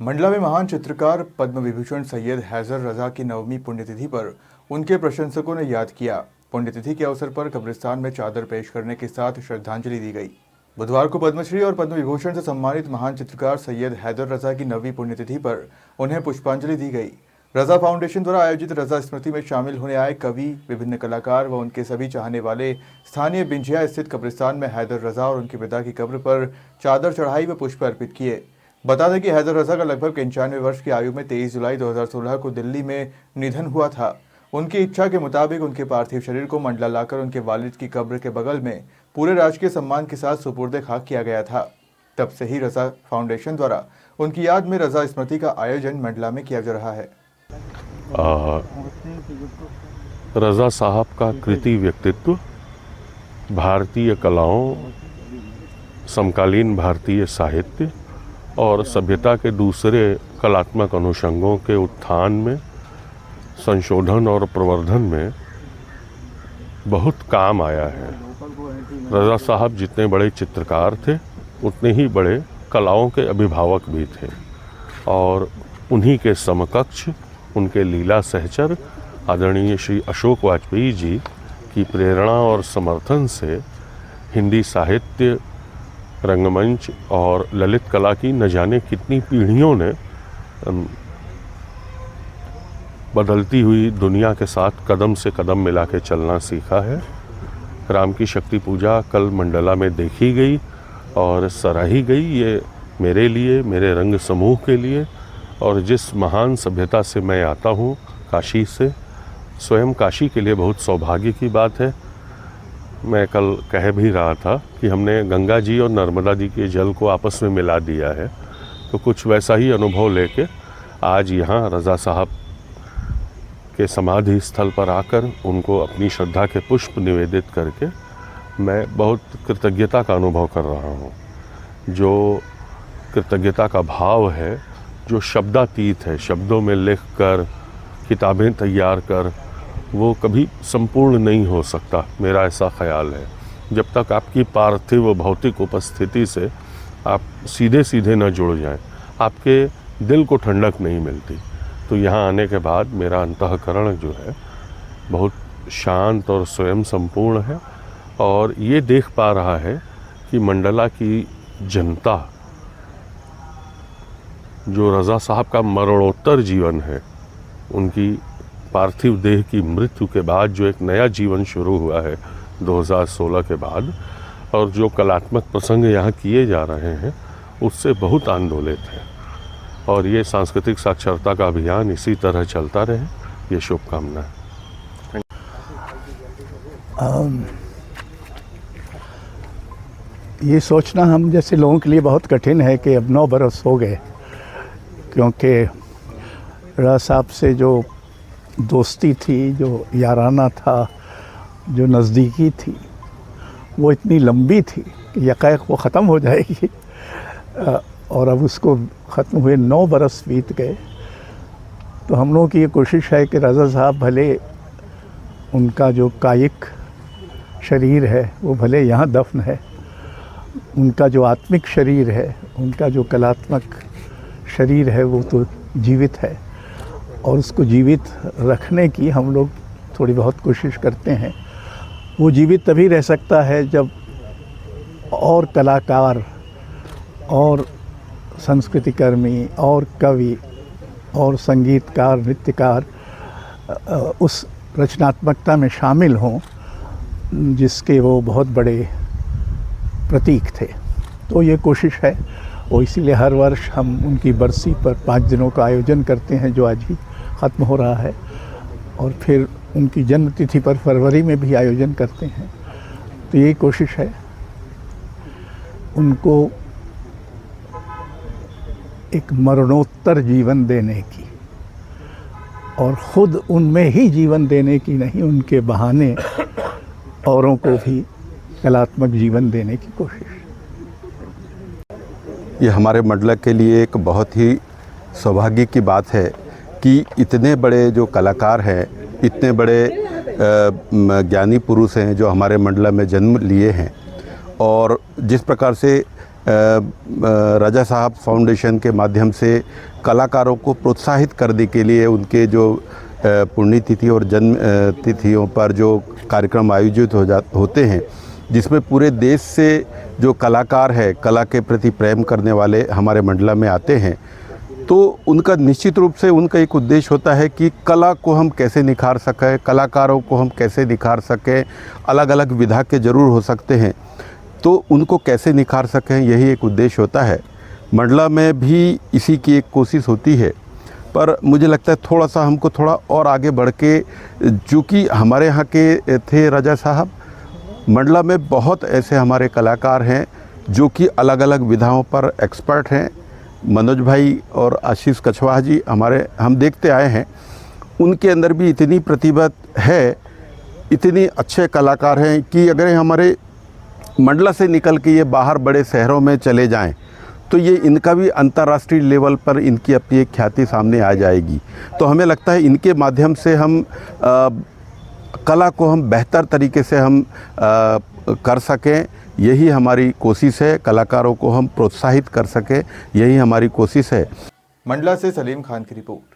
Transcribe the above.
मंडला में महान चित्रकार पद्म विभूषण सैयद हैदर रजा की 9वीं पुण्यतिथि पर उनके प्रशंसकों ने याद किया। पुण्यतिथि के अवसर पर कब्रिस्तान में चादर पेश करने के साथ श्रद्धांजलि दी गई। बुधवार को पद्मश्री और पद्म विभूषण से सम्मानित महान चित्रकार सैयद हैदर रजा की 9वीं पुण्यतिथि पर उन्हें पुष्पांजलि दी गई। रजा फाउंडेशन द्वारा आयोजित रजा स्मृति में शामिल होने आए कवि, विभिन्न कलाकार व उनके सभी चाहने वाले स्थानीय बिंझिया स्थित कब्रिस्तान में हैदर रजा और उनके पिता की कब्र पर चादर चढ़ाई व पुष्प अर्पित किए। बता दें कि हैदर रजा का लगभग 95 वर्ष की आयु में 23 जुलाई 2016 को दिल्ली में निधन हुआ था। उनकी इच्छा के मुताबिक उनके पार्थिव शरीर को मंडला लाकर उनके वालिद की कब्र के बगल में पूरे राजकीय सम्मान के साथ सुपुर्द खाक किया गया था। तब से ही रजा फाउंडेशन द्वारा उनकी याद में रजा स्मृति का आयोजन मंडला में किया जा रहा है। रजा साहब का कृति व्यक्तित्व भारतीय कलाओं, समकालीन भारतीय साहित्य और सभ्यता के दूसरे कलात्मक अनुषंगों के उत्थान में, संशोधन और प्रवर्धन में बहुत काम आया है। रजा साहब जितने बड़े चित्रकार थे उतने ही बड़े कलाओं के अभिभावक भी थे और उन्हीं के समकक्ष उनके लीला सहचर आदरणीय श्री अशोक वाजपेयी जी की प्रेरणा और समर्थन से हिंदी साहित्य, रंगमंच और ललित कला की न जाने कितनी पीढ़ियों ने बदलती हुई दुनिया के साथ कदम से कदम मिला के चलना सीखा है। राम की शक्ति पूजा कल मंडला में देखी गई और सराही गई। ये मेरे लिए, मेरे रंग समूह के लिए और जिस महान सभ्यता से मैं आता हूँ, काशी से, स्वयं काशी के लिए बहुत सौभाग्य की बात है। मैं कल कह भी रहा था कि हमने गंगा जी और नर्मदा जी के जल को आपस में मिला दिया है, तो कुछ वैसा ही अनुभव लेके आज यहाँ रजा साहब के समाधि स्थल पर आकर उनको अपनी श्रद्धा के पुष्प निवेदित करके मैं बहुत कृतज्ञता का अनुभव कर रहा हूँ। जो कृतज्ञता का भाव है, जो शब्दातीत है, शब्दों में लिख कर, किताबें तैयार कर, वो कभी संपूर्ण नहीं हो सकता, मेरा ऐसा ख्याल है। जब तक आपकी पार्थिव भौतिक उपस्थिति से आप सीधे सीधे न जुड़ जाएं, आपके दिल को ठंडक नहीं मिलती। तो यहाँ आने के बाद मेरा अंतःकरण जो है बहुत शांत और स्वयं संपूर्ण है और ये देख पा रहा है कि मंडला की जनता, जो रजा साहब का मरणोत्तर जीवन है, उनकी पार्थिव देह की मृत्यु के बाद जो एक नया जीवन शुरू हुआ है 2016 के बाद, और जो कलात्मक प्रसंग यहाँ किए जा रहे हैं, उससे बहुत आंदोलित है। और ये सांस्कृतिक साक्षरता का अभियान इसी तरह चलता रहे, ये शुभकामना है। ये सोचना हम जैसे लोगों के लिए बहुत कठिन है कि अब 9 बरस हो गए, क्योंकि रजा साहब से जो दोस्ती थी, जो याराना था, जो नज़दीकी थी, वो इतनी लंबी थी कि यकायक वो ख़त्म हो जाएगी। और अब उसको ख़त्म हुए 9 बरस बीत गए। तो हम लोगों की ये कोशिश है कि रजा साहब भले उनका जो कायिक शरीर है वो भले यहाँ दफन है, उनका जो आत्मिक शरीर है, उनका जो कलात्मक शरीर है वो तो जीवित है और उसको जीवित रखने की हम लोग थोड़ी बहुत कोशिश करते हैं। वो जीवित तभी रह सकता है जब और कलाकार और संस्कृतिकर्मी और कवि और संगीतकार, नृत्यकार उस रचनात्मकता में शामिल हों जिसके वो बहुत बड़े प्रतीक थे। तो ये कोशिश है और इसीलिए हर वर्ष हम उनकी बरसी पर 5 दिनों का आयोजन करते हैं, जो आज ही ख़त्म हो रहा है, और फिर उनकी जन्मतिथि पर फरवरी में भी आयोजन करते हैं। तो यही कोशिश है उनको एक मरणोत्तर जीवन देने की और ख़ुद उनमें ही जीवन देने की नहीं, उनके बहाने औरों को भी कलात्मक जीवन देने की कोशिश। ये हमारे मंडला के लिए एक बहुत ही सौभाग्य की बात है कि इतने बड़े जो कलाकार हैं, इतने बड़े ज्ञानी पुरुष हैं जो हमारे मंडला में जन्म लिए हैं, और जिस प्रकार से रजा साहब फाउंडेशन के माध्यम से कलाकारों को प्रोत्साहित करने के लिए उनके जो पुण्यतिथि और जन्म तिथियों पर जो कार्यक्रम आयोजित होते हैं, जिसमें पूरे देश से जो कलाकार है, कला के प्रति प्रेम करने वाले हमारे मंडला में आते हैं, तो उनका निश्चित रूप से उनका एक उद्देश्य होता है कि कला को हम कैसे निखार सकें, कलाकारों को हम कैसे निखार सकें। अलग अलग विधा के ज़रूर हो सकते हैं, तो उनको कैसे निखार सकें, यही एक उद्देश्य होता है। मंडला में भी इसी की एक कोशिश होती है, पर मुझे लगता है थोड़ा सा हमको थोड़ा और आगे बढ़ के, चूँकि हमारे यहाँ के थे रजा साहब, मंडला में बहुत ऐसे हमारे कलाकार हैं जो कि अलग अलग विधाओं पर एक्सपर्ट हैं। मनोज भाई और आशीष कछवाहा जी हम देखते आए हैं, उनके अंदर भी इतनी प्रतिभा है, इतनी अच्छे कलाकार हैं कि अगर हमारे मंडला से निकल के ये बाहर बड़े शहरों में चले जाएं, तो ये इनका भी अंतर्राष्ट्रीय लेवल पर इनकी अपनी एक ख्याति सामने आ जाएगी। तो हमें लगता है इनके माध्यम से हम कला को हम बेहतर तरीके से हम कर सकें, यही हमारी कोशिश है। कलाकारों को हम प्रोत्साहित कर सकें, यही हमारी कोशिश है। मंडला से सलीम खान की रिपोर्ट।